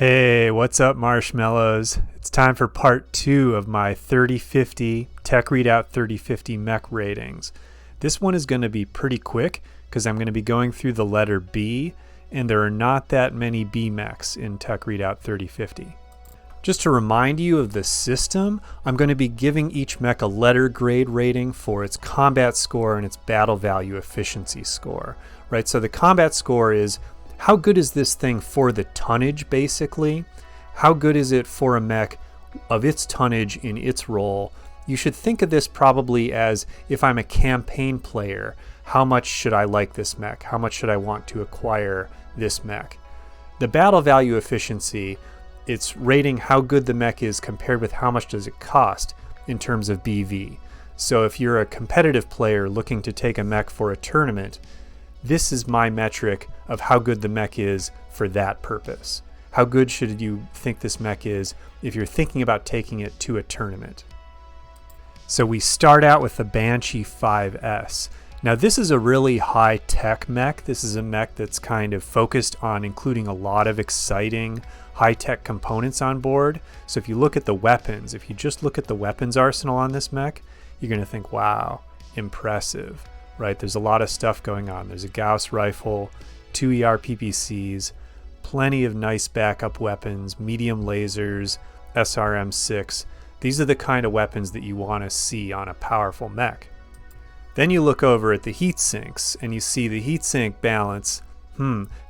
Hey, what's up, marshmallows? It's time for part 2 of my 3050 Tech Readout 3050 mech ratings. This one is going to be pretty quick because I'm going to be going through the letter B, and there are not that many B mechs in Tech Readout 3050. Just to remind you of the system, I'm going to be giving each mech a letter grade rating for its combat score and its battle value efficiency score. Right? So the combat score is how good is this thing for the tonnage, basically? How good is it for a mech of its tonnage in its role? You should think of this probably as, if I'm a campaign player, how much should I like this mech? How much should I want to acquire this mech? The battle value efficiency, it's rating how good the mech is compared with how much does it cost in terms of BV. So if you're a competitive player looking to take a mech for a tournament, this is my metric of how good the mech is for that purpose. How good should you think this mech is if you're thinking about taking it to a tournament? So we start out with the Banshee 5S. Now this is a really high-tech mech. This is a mech that's kind of focused on including a lot of exciting high-tech components on board. So if you look at the weapons, if you just look at the weapons arsenal on this mech, you're going to think, wow, impressive. Right, there's a lot of stuff going on. There's a Gauss rifle, 2 ERPPCs, plenty of nice backup weapons, medium lasers, SRM-6. These are the kind of weapons that you want to see on a powerful mech. Then you look over at the heat sinks and you see the heat sink balance.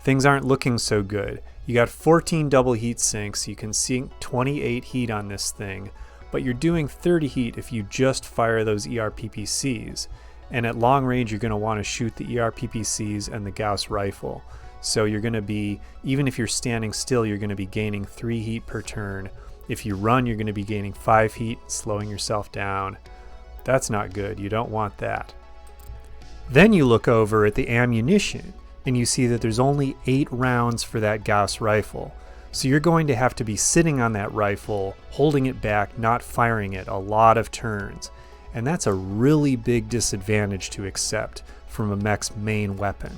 Things aren't looking so good. You got 14 double heat sinks. You can sink 28 heat on this thing, but you're doing 30 heat if you just fire those ERPPCs. And at long range, you're going to want to shoot the ERPPCs and the Gauss rifle. So you're going to be, even if you're standing still, you're going to be gaining 3 heat per turn. If you run, you're going to be gaining 5 heat, slowing yourself down. That's not good. You don't want that. Then you look over at the ammunition, and you see that there's only 8 rounds for that Gauss rifle. So you're going to have to be sitting on that rifle, holding it back, not firing it a lot of turns. And that's a really big disadvantage to accept from a mech's main weapon.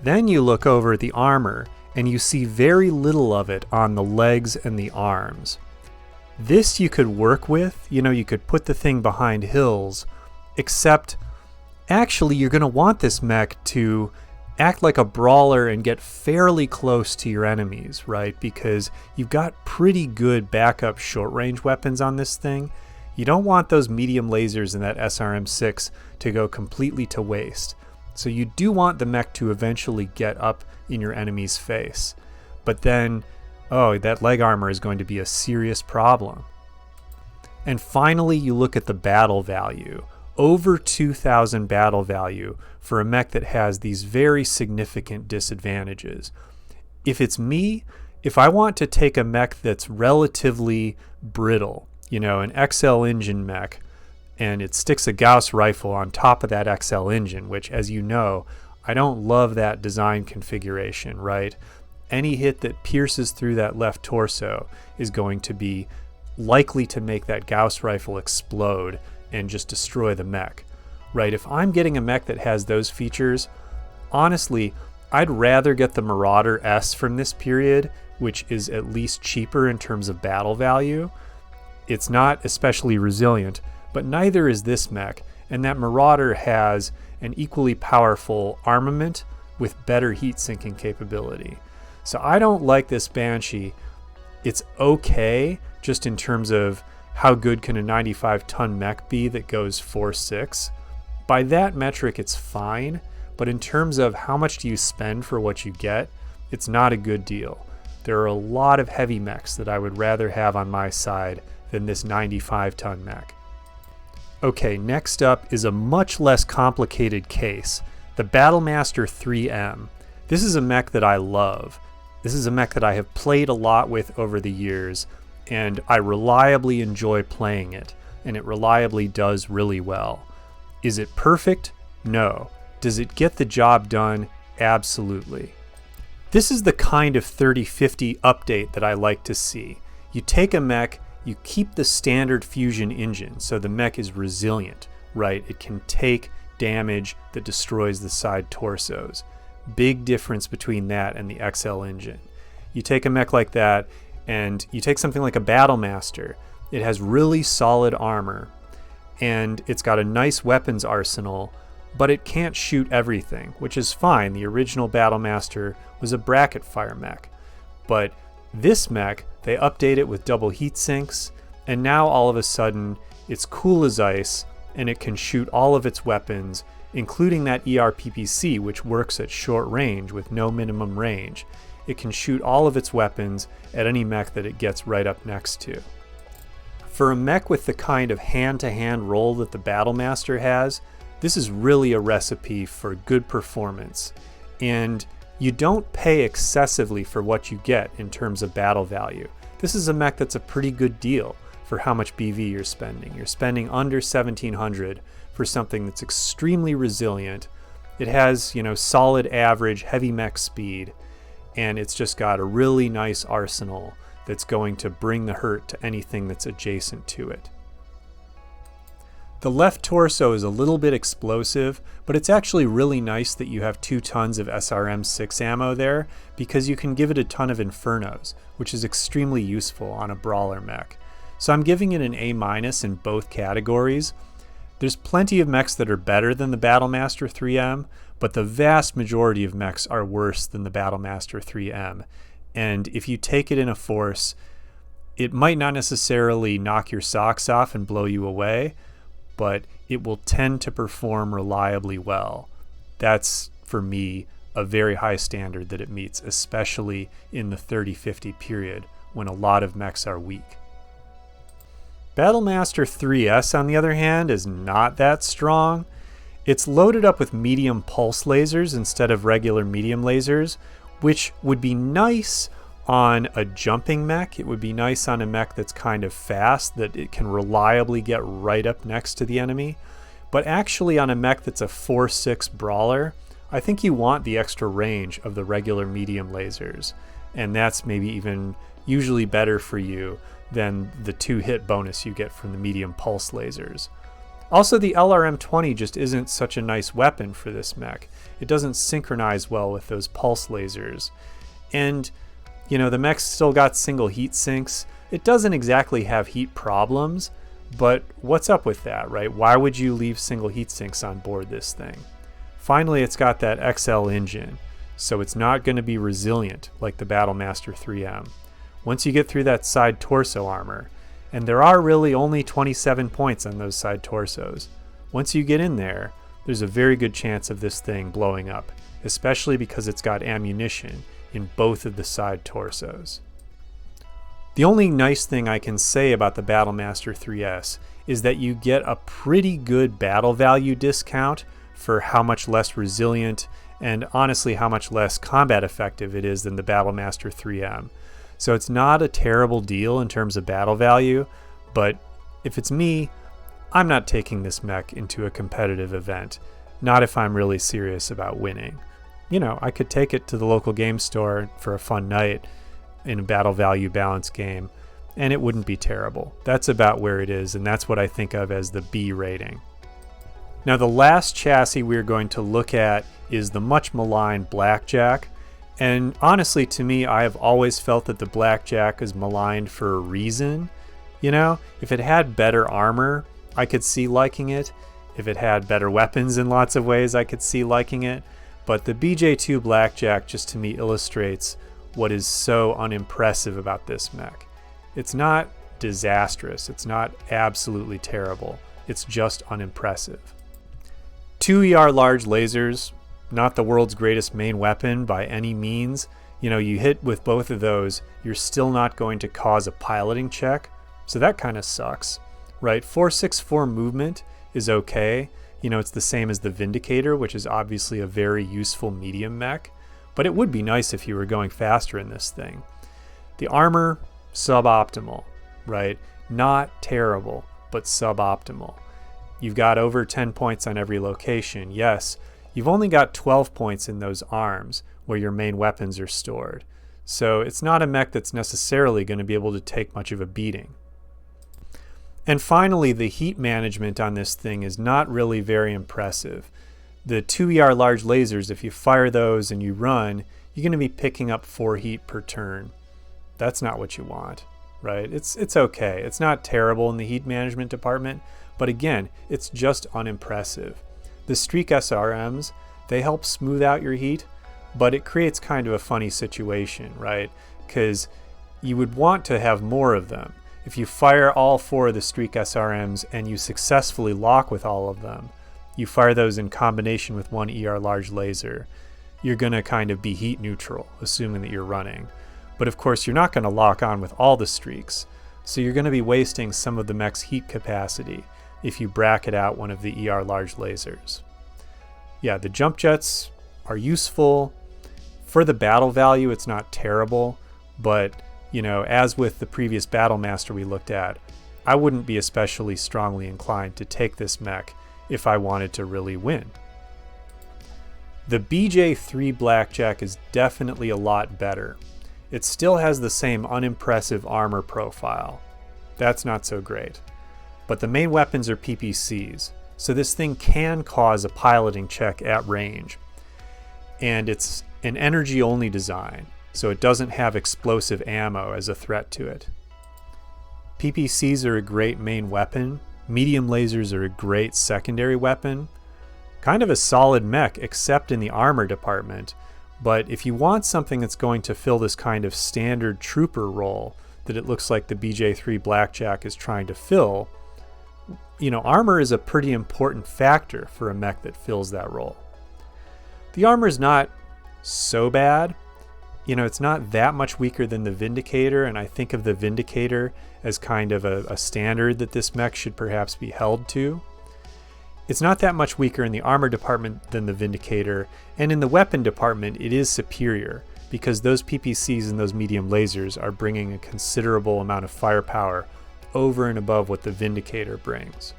Then you look over at the armor and you see very little of it on the legs and the arms. This you could work with, you could put the thing behind hills, except actually you're going to want this mech to act like a brawler and get fairly close to your enemies, right? Because you've got pretty good backup short-range weapons on this thing. You don't want those medium lasers in that SRM-6 to go completely to waste. So you do want the mech to eventually get up in your enemy's face. But then, that leg armor is going to be a serious problem. And finally, you look at the battle value. Over 2,000 battle value for a mech that has these very significant disadvantages. If it's me, if I want to take a mech that's relatively brittle, an XL engine mech, and it sticks a Gauss rifle on top of that XL engine, which, as you know, I don't love that design configuration, right? Any hit that pierces through that left torso is going to be likely to make that Gauss rifle explode and just destroy the mech, right? If I'm getting a mech that has those features, honestly, I'd rather get the Marauder S from this period, which is at least cheaper in terms of battle value. It's not especially resilient, but neither is this mech, and that Marauder has an equally powerful armament with better heat sinking capability. So I don't like this Banshee. It's okay just in terms of how good can a 95-ton mech be that goes 4.6. By that metric, it's fine, but in terms of how much do you spend for what you get, it's not a good deal. There are a lot of heavy mechs that I would rather have on my side than this 95-ton mech. Okay, next up is a much less complicated case, the Battlemaster 3M. This is a mech that I love. This is a mech that I have played a lot with over the years, and I reliably enjoy playing it, and it reliably does really well. Is it perfect? No. Does it get the job done? Absolutely. This is the kind of 3050 update that I like to see. You take a mech, you keep the standard fusion engine so the mech is resilient, right? It can take damage that destroys the side torsos. Big difference between that and the XL engine. You take a mech like that, and you take something like a Battlemaster. It has really solid armor, and it's got a nice weapons arsenal, but it can't shoot everything, which is fine. The original Battlemaster was a bracket fire mech. But this mech, they update it with double heat sinks, and now all of a sudden it's cool as ice, and it can shoot all of its weapons, including that ERPPC, which works at short range with no minimum range. It can shoot all of its weapons at any mech that it gets right up next to. For a mech with the kind of hand-to-hand roll that the Battlemaster has, this is really a recipe for good performance. And you don't pay excessively for what you get in terms of battle value. This is a mech that's a pretty good deal for how much BV you're spending. You're spending under 1700 for something that's extremely resilient. It has, solid average heavy mech speed, and it's just got a really nice arsenal that's going to bring the hurt to anything that's adjacent to it. The left torso is a little bit explosive, but it's actually really nice that you have 2 tons of SRM-6 ammo there, because you can give it a ton of Infernos, which is extremely useful on a brawler mech. So I'm giving it an A- in both categories. There's plenty of mechs that are better than the Battlemaster 3M, but the vast majority of mechs are worse than the Battlemaster 3M. And if you take it in a force, it might not necessarily knock your socks off and blow you away, but it will tend to perform reliably well. That's, for me, a very high standard that it meets, especially in the 30-50 period when a lot of mechs are weak. Battlemaster 3S, on the other hand, is not that strong. It's loaded up with medium pulse lasers instead of regular medium lasers, which would be nice on a jumping mech. It would be nice on a mech that's kind of fast, that it can reliably get right up next to the enemy. But actually on a mech that's a 4-6 brawler, I think you want the extra range of the regular medium lasers. And that's maybe even usually better for you than the 2-hit bonus you get from the medium pulse lasers. Also, the LRM-20 just isn't such a nice weapon for this mech. It doesn't synchronize well with those pulse lasers. And, the mech's still got single heat sinks. It doesn't exactly have heat problems, but what's up with that, right? Why would you leave single heat sinks on board this thing? Finally, it's got that XL engine, so it's not going to be resilient like the Battlemaster 3M. Once you get through that side torso armor, and there are really only 27 points on those side torsos, once you get in there, there's a very good chance of this thing blowing up, especially because it's got ammunition in both of the side torsos. The only nice thing I can say about the Battlemaster 3S is that you get a pretty good battle value discount for how much less resilient and honestly how much less combat effective it is than the Battlemaster 3M. So it's not a terrible deal in terms of battle value, but if it's me, I'm not taking this mech into a competitive event. Not if I'm really serious about winning. I could take it to the local game store for a fun night in a battle value balance game, and it wouldn't be terrible. That's about where it is, and that's what I think of as the B rating. Now, the last chassis we're going to look at is the much maligned Blackjack. And honestly, to me, I have always felt that the Blackjack is maligned for a reason. If it had better armor, I could see liking it. If it had better weapons in lots of ways, I could see liking it. But the BJ2 Blackjack just to me illustrates what is so unimpressive about this mech. It's not disastrous. It's not absolutely terrible. It's just unimpressive. 2 ER large lasers, not the world's greatest main weapon by any means. You hit with both of those, you're still not going to cause a piloting check, so that kind of sucks, right? 464 movement is okay. It's the same as the Vindicator, which is obviously a very useful medium mech, but it would be nice if you were going faster in this thing. The armor, suboptimal, right? Not terrible, but suboptimal. You've got over 10 points on every location, yes. You've only got 12 points in those arms where your main weapons are stored. So it's not a mech that's necessarily going to be able to take much of a beating. And finally, the heat management on this thing is not really very impressive. The 2 ER large lasers, if you fire those and you run, you're going to be picking up 4 heat per turn. That's not what you want, right? It's okay. It's not terrible in the heat management department, but again, it's just unimpressive. The Streak SRMs, they help smooth out your heat, but it creates kind of a funny situation, right? Because you would want to have more of them. If you fire all 4 of the Streak SRMs and you successfully lock with all of them, you fire those in combination with 1 ER large laser, you're going to kind of be heat neutral, assuming that you're running. But of course, you're not going to lock on with all the streaks, so you're going to be wasting some of the mech's heat capacity if you bracket out one of the ER large lasers. Yeah, the jump jets are useful. For the battle value, it's not terrible, but you know, as with the previous Battlemaster we looked at, I wouldn't be especially strongly inclined to take this mech if I wanted to really win. The BJ3 Blackjack is definitely a lot better. It still has the same unimpressive armor profile. That's not so great. But the main weapons are PPCs, so this thing can cause a piloting check at range. And it's an energy-only design, so it doesn't have explosive ammo as a threat to it. PPCs are a great main weapon. Medium lasers are a great secondary weapon. Kind of a solid mech, except in the armor department. But if you want something that's going to fill this kind of standard trooper role that it looks like the BJ3 Blackjack is trying to fill, you know, armor is a pretty important factor for a mech that fills that role. The armor is not so bad. You know, it's not that much weaker than the Vindicator, and I think of the Vindicator as kind of a standard that this mech should perhaps be held to. It's not that much weaker in the armor department than the Vindicator, and in the weapon department it is superior, because those PPCs and those medium lasers are bringing a considerable amount of firepower over and above what the Vindicator brings.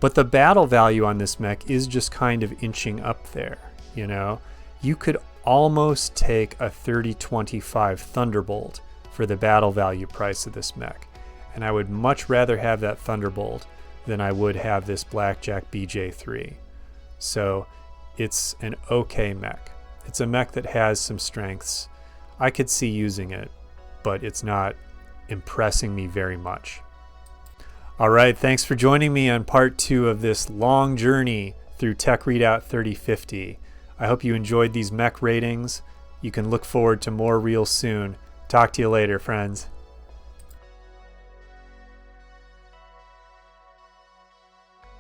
But the battle value on this mech is just kind of inching up there, you know? You could almost take a 3025 Thunderbolt for the battle value price of this mech, and I would much rather have that Thunderbolt than I would have this Blackjack BJ3. So it's an okay mech. It's a mech that has some strengths. I could see using it, but it's not impressing me very much. Alright, thanks for joining me on part 2 of this long journey through Tech Readout 3050. I hope you enjoyed these mech ratings. You can look forward to more real soon. Talk to you later, friends.